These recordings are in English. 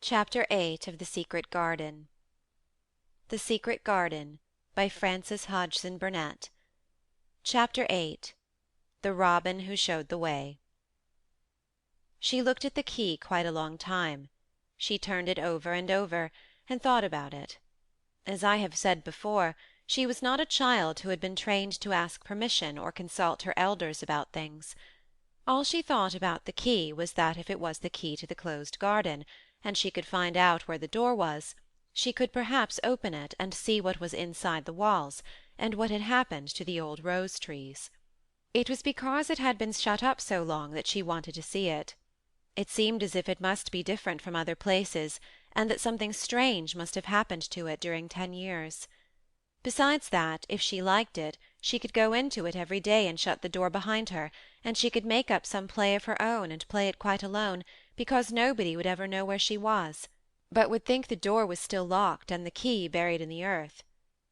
Chapter 8 of The Secret Garden. The Secret Garden, by Frances Hodgson Burnett. Chapter 8. The Robin Who Showed the Way. She looked at the key quite a long time. She turned it over and over, and thought about it. As I have said before, she was not a child who had been trained to ask permission or consult her elders about things. All she thought about the key was that if it was the key to the closed garden, and she could find out where the door was, she could perhaps open it and see what was inside the walls, and what had happened to the old rose-trees. It was because it had been shut up so long that she wanted to see it. It seemed as if it must be different from other places, and that something strange must have happened to it during 10 years. Besides that, if she liked it, she could go into it every day and shut the door behind her, and she could make up some play of her own and play it quite alone, because nobody would ever know where she was, but would think the door was still locked and the key buried in the earth.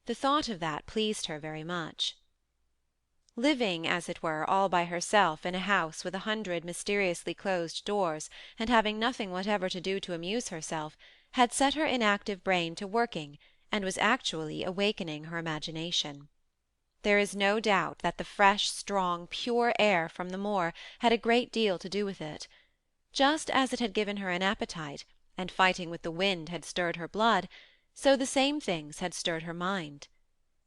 The thought of that pleased her very much. Living, as it were, all by herself in a house with 100 mysteriously closed doors, and having nothing whatever to do to amuse herself, had set her inactive brain to working, and was actually awakening her imagination. There is no doubt that the fresh, strong, pure air from the moor had a great deal to do with it. Just as it had given her an appetite, and fighting with the wind had stirred her blood, so the same things had stirred her mind.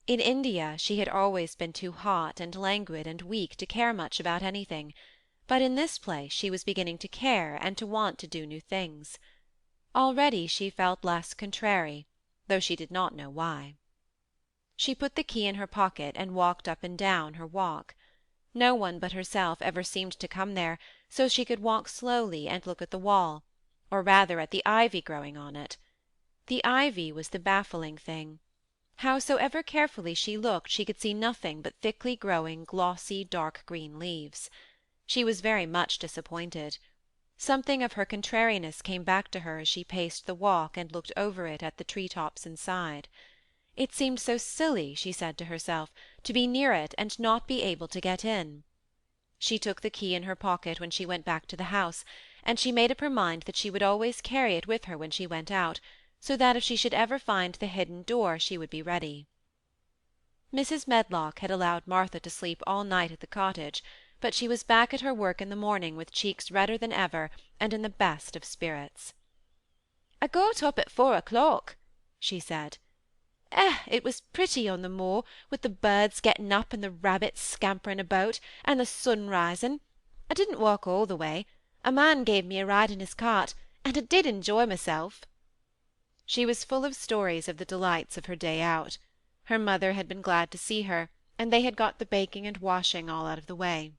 In India she had always been too hot and languid and weak to care much about anything, but in this place she was beginning to care and to want to do new things. Already she felt less contrary, though she did not know why. She put the key in her pocket and walked up and down her walk. No one but herself ever seemed to come there, so she could walk slowly and look at the wall, or rather at the ivy growing on it. The ivy was the baffling thing. Howsoever carefully she looked, she could see nothing but thickly growing, glossy, dark green leaves. She was very much disappointed. Something of her contrariness came back to her as she paced the walk and looked over it at the tree-tops inside. It seemed so silly, she said to herself, to be near it and not be able to get in. She took the key in her pocket when she went back to the house, and she made up her mind that she would always carry it with her when she went out, so that if she should ever find the hidden door she would be ready. Mrs. Medlock had allowed Martha to sleep all night at the cottage, but she was back at her work in the morning with cheeks redder than ever and in the best of spirits. "I got up at 4 o'clock," she said. It was pretty on the moor, with the birds getting up and the rabbits scampering about, and the sun rising. I didn't walk all the way. A man gave me a ride in his cart, and I did enjoy myself." She was full of stories of the delights of her day out. Her mother had been glad to see her, and they had got the baking and washing all out of the way.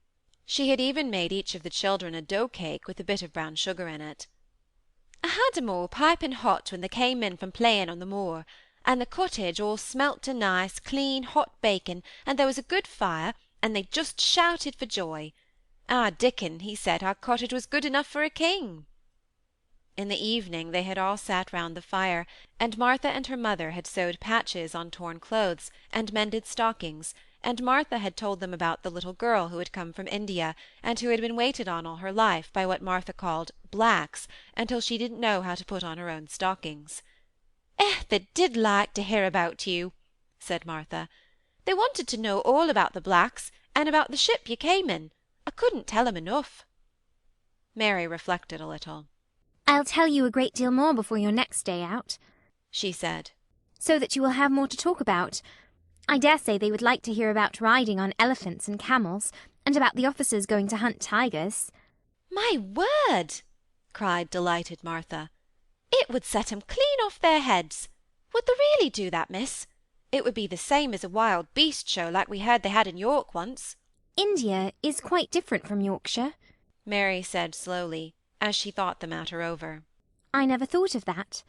She had even made each of the children a dough-cake with a bit of brown sugar in it. "I had 'em all piping hot when they came in from playing on the moor, and the cottage all smelt to nice, clean, hot bacon, and there was a good fire, and they just shouted for joy. Our Dickon, he said our cottage was good enough for a king." In the evening they had all sat round the fire, and Martha and her mother had sewed patches on torn clothes, and mended stockings, and Martha had told them about the little girl who had come from India, and who had been waited on all her life by what Martha called blacks, until she didn't know how to put on her own stockings. "They did like to hear about you," said Martha. "They wanted to know all about the blacks, and about the ship you came in. I couldn't tell 'em enough." Mary reflected a little. "I'll tell you a great deal more before your next day out," she said, "so that you will have more to talk about. I dare say they would like to hear about riding on elephants and camels, and about the officers going to hunt tigers." "My word!" cried delighted Martha. "It would set 'em clean off their heads. Would they really do that, miss? It would be the same as a wild beast show like we heard they had in York once." "India is quite different from Yorkshire," Mary said slowly, as she thought the matter over. "I never thought of that.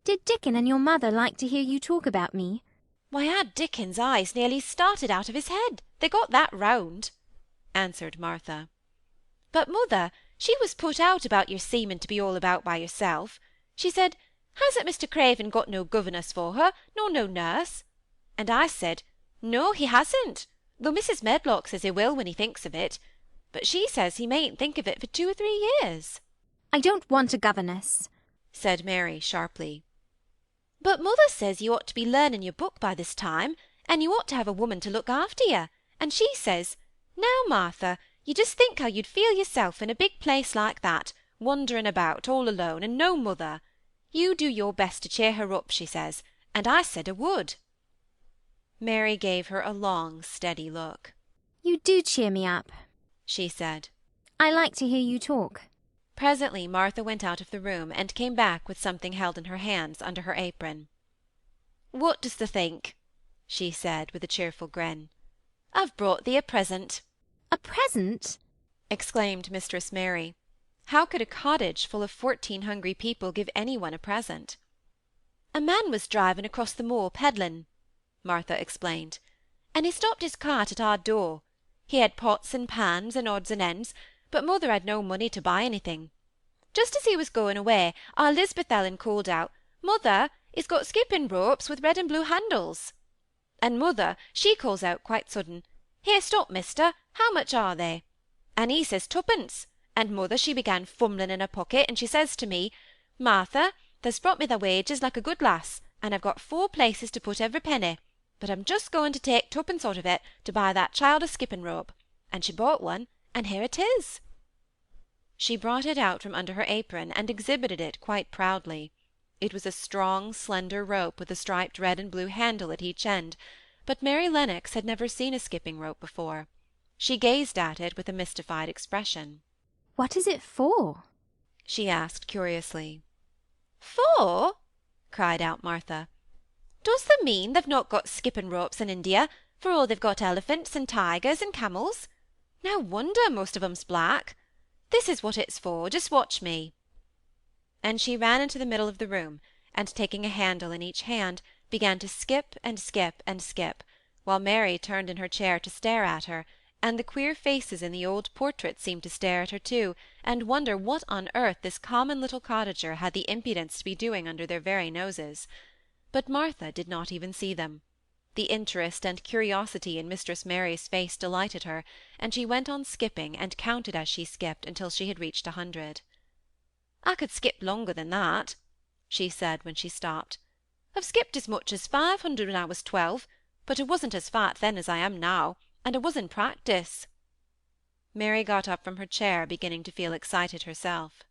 Did Dickon and your mother like to hear you talk about me?" "Why, our Dickon's eyes nearly started out of his head, they got that round," answered Martha. "But mother, she was put out about your seeming to be all about by yourself. She said, 'Hasn't Mr. Craven got no governess for her, nor no nurse?' And I said, 'No, he hasn't, though Mrs. Medlock says he will when he thinks of it. But she says he mayn't think of it for 2 or 3 years. "I don't want a governess," said Mary, sharply. "But mother says you ought to be learning your book by this time, and you ought to have a woman to look after you, and she says, 'Now, Martha, you just think how you'd feel yourself in a big place like that, wandering about all alone, and no mother. You do your best to cheer her up,' she says, and I said I would." Mary gave her a long, steady look. "You do cheer me up," she said. "I like to hear you talk." Presently Martha went out of the room, and came back with something held in her hands under her apron. "What dost thee think?" she said, with a cheerful grin. "I've brought thee a present." "A present?" exclaimed Mistress Mary. How could a cottage full of 14 hungry people give any one a present? "A man was driving across the moor peddling," Martha explained, "and he stopped his cart at our door. He had pots and pans and odds and ends, but mother had no money to buy anything. Just as he was going away, our Elizabeth Ellen called out, 'Mother, he's got skipping ropes with red and blue handles.' And mother, she calls out quite sudden, 'Here, stop, mister, how much are they?' And he says 2pence, and mother, she began fumbling in her pocket, and she says to me, 'Martha, thou's brought me thy wages like a good lass, and I've got 4 places to put every penny, but I'm just going to take 2pence out of it to buy that child a skipping rope.' And she bought one, and here it is." She brought it out from under her apron, and exhibited it quite proudly. It was a strong, slender rope with a striped red and blue handle at each end, but Mary Lennox had never seen a skipping rope before. She gazed at it with a mystified expression. "What is it for?" she asked curiously. "For?" cried out Martha. "Does thee mean they've not got skipping ropes in India, for all they've got elephants and tigers and camels? No wonder most of 'em's black. This is what it's for, just watch me." And she ran into the middle of the room, and taking a handle in each hand, began to skip and skip and skip, while Mary turned in her chair to stare at her, and the queer faces in the old portraits seemed to stare at her too, and wonder what on earth this common little cottager had the impudence to be doing under their very noses. But Martha did not even see them. The interest and curiosity in Mistress Mary's face delighted her, and she went on skipping, and counted as she skipped until she had reached 100. "I could skip longer than that," she said when she stopped. "I've skipped as much as 500 when I was 12, but I wasn't as fat then as I am now, and I was in practice." Mary got up from her chair, beginning to feel excited herself.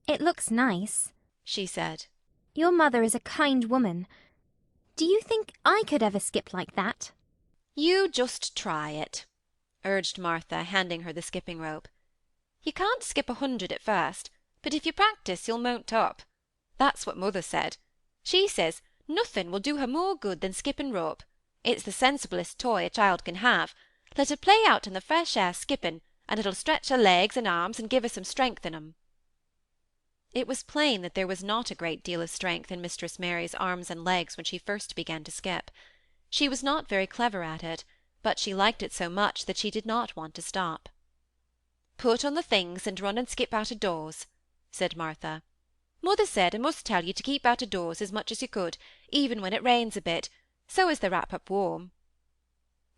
"It looks nice," she said. "Your mother is a kind woman. Do you think I could ever skip like that?" "You just try it," urged Martha, handing her the skipping rope. "You can't skip 100 at first, but if you practise you'll mount up. That's what mother said. She says nothing will do her more good than skipping rope. It's the sensiblest toy a child can have. Let her play out in the fresh air skipping, and it'll stretch her legs and arms and give her some strength in 'em." It was plain that there was not a great deal of strength in Mistress Mary's arms and legs when she first began to skip. She was not very clever at it, but she liked it so much that she did not want to stop. "Put on the things and run and skip out of doors," said Martha. "Mother said I must tell you to keep out of doors as much as you could, even when it rains a bit, so as to wrap up warm."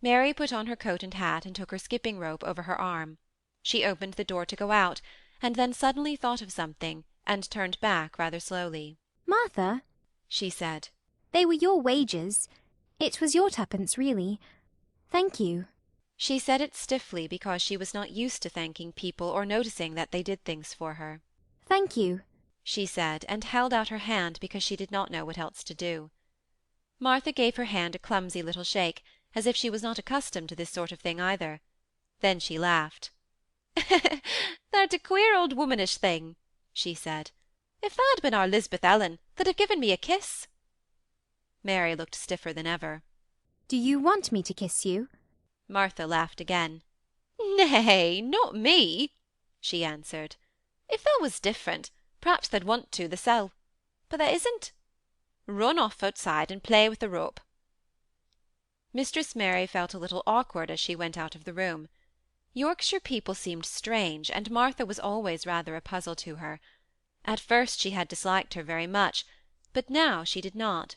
Mary put on her coat and hat, and took her skipping rope over her arm. She opened the door to go out, and then suddenly thought of something, and turned back rather slowly. "Martha," she said, "they were your wages. It was your 2pence, really. Thank you." She said it stiffly because she was not used to thanking people or noticing that they did things for her. "Thank you," she said, and held out her hand because she did not know what else to do. Martha gave her hand a clumsy little shake, as if she was not accustomed to this sort of thing either. Then she laughed. "Thou'rt a queer old womanish thing," she said. "If tha'd been our Lisbeth Ellen, tha'd have given me a kiss." Mary looked stiffer than ever. "Do you want me to kiss you?" Martha laughed again. "Nay, not me," she answered. "If thou was different, perhaps tha'd want to thysel'. But there isn't. Run off outside and play with the rope." Mistress Mary felt a little awkward as she went out of the room. Yorkshire people seemed strange, and Martha was always rather a puzzle to her. At first she had disliked her very much, but now she did not.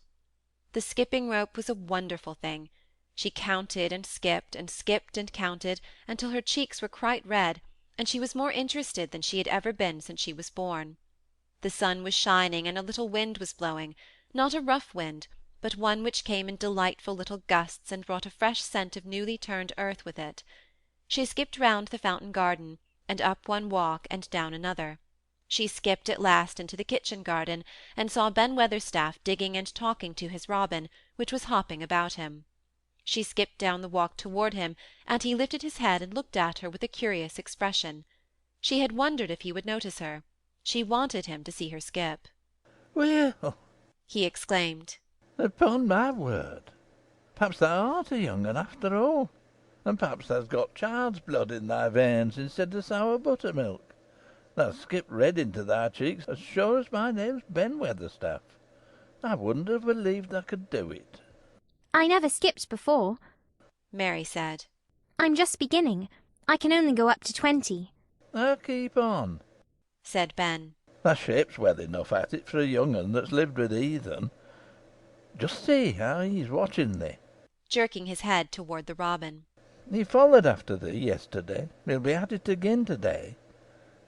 The skipping rope was a wonderful thing. She counted and skipped and skipped and counted until her cheeks were quite red, and she was more interested than she had ever been since she was born. The sun was shining, and a little wind was blowing, not a rough wind, but one which came in delightful little gusts and brought a fresh scent of newly turned earth with it. She skipped round the fountain garden, and up one walk and down another. She skipped at last into the kitchen garden, and saw Ben Weatherstaff digging and talking to his robin, which was hopping about him. She skipped down the walk toward him, and he lifted his head and looked at her with a curious expression. She had wondered if he would notice her. She wanted him to see her skip. "Well," he exclaimed, "upon my word, perhaps thou art a young un after all, and perhaps thou'st got child's blood in thy veins instead of sour buttermilk. Thou skipped red into thy cheeks as sure as my name's Ben Weatherstaff. I wouldn't have believed thou could do it." I never skipped before, Mary said. I'm just beginning. I can only go up to 20. "Keep on," said Ben. "Thy shape's well enough at it for a young un that's lived with heathen. Just see how he's watching thee." Jerking his head toward the robin. "He followed after thee yesterday. He'll be at it again to day.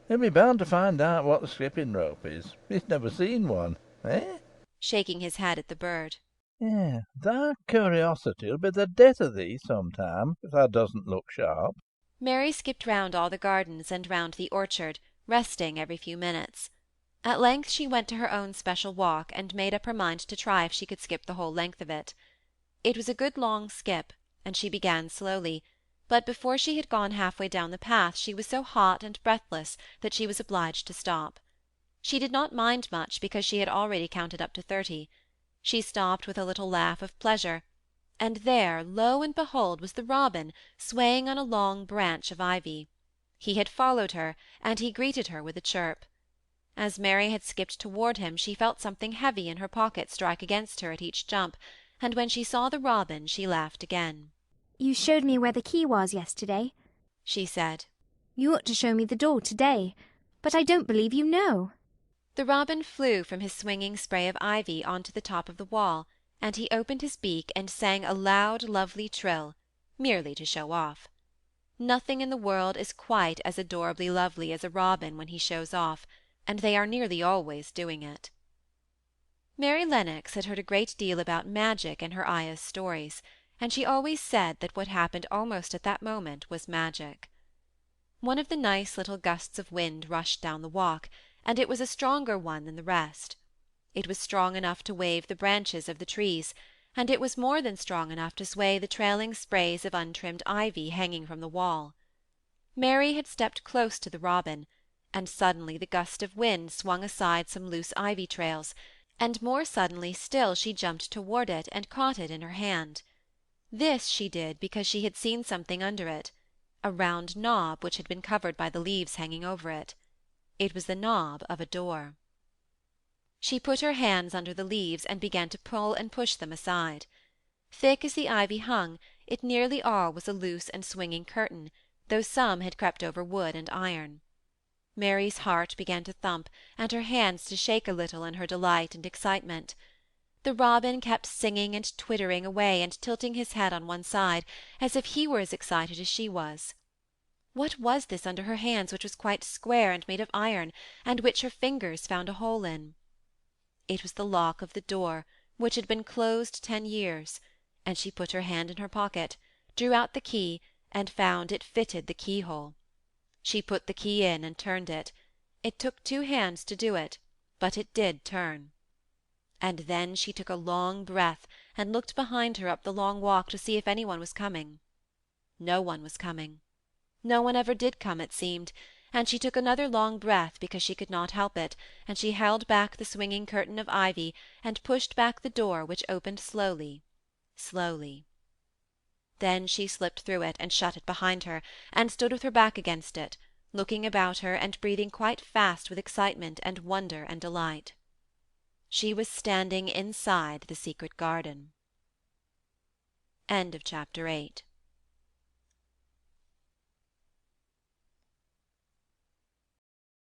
He'll be bound to find out what the skipping rope is. He's never seen one, eh?" Shaking his head at the bird. "Yeah, thy curiosity'll be the death of thee sometime, if thou doesn't look sharp." Mary skipped round all the gardens and round the orchard, resting every few minutes. At length she went to her own special walk, and made up her mind to try if she could skip the whole length of it. It was a good long skip, and she began slowly, but before she had gone half-way down the path she was so hot and breathless that she was obliged to stop. She did not mind much, because she had already counted up to 30. She stopped with a little laugh of pleasure, and there, lo and behold, was the robin swaying on a long branch of ivy. He had followed her, and he greeted her with a chirp. As Mary had skipped toward him she felt something heavy in her pocket strike against her at each jump, and when she saw the robin she laughed again. You showed me where the key was yesterday, she said. You ought to show me the door today, but I don't believe you know. The robin flew from his swinging spray of ivy on to the top of the wall, and he opened his beak and sang a loud, lovely trill, merely to show off. Nothing in the world is quite as adorably lovely as a robin when he shows off, and they are nearly always doing it. Mary Lennox had heard a great deal about magic in her Aya's stories, and she always said that what happened almost at that moment was magic. One of the nice little gusts of wind rushed down the walk, and it was a stronger one than the rest. It was strong enough to wave the branches of the trees, and it was more than strong enough to sway the trailing sprays of untrimmed ivy hanging from the wall. Mary had stepped close to the robin, and suddenly the gust of wind swung aside some loose ivy trails, and more suddenly still she jumped toward it and caught it in her hand. This she did because she had seen something under it, a round knob which had been covered by the leaves hanging over it. It was the knob of a door. She put her hands under the leaves and began to pull and push them aside. Thick as the ivy hung, it nearly all was a loose and swinging curtain, though some had crept over wood and iron. Mary's heart began to thump, and her hands to shake a little in her delight and excitement. The robin kept singing and twittering away and tilting his head on one side, as if he were as excited as she was. What was this under her hands which was quite square and made of iron, and which her fingers found a hole in? It was the lock of the door, which had been closed 10 years, and she put her hand in her pocket, drew out the key, and found it fitted the keyhole. She put the key in and turned it. It took 2 hands to do it, but it did turn. And then she took a long breath and looked behind her up the long walk to see if any one was coming. No one was coming. No one ever did come, it seemed, and she took another long breath because she could not help it, and she held back the swinging curtain of ivy and pushed back the door, which opened slowly, slowly. Then she slipped through it and shut it behind her, and stood with her back against it, looking about her and breathing quite fast with excitement and wonder and delight. She was standing inside the secret garden. End of chapter 8.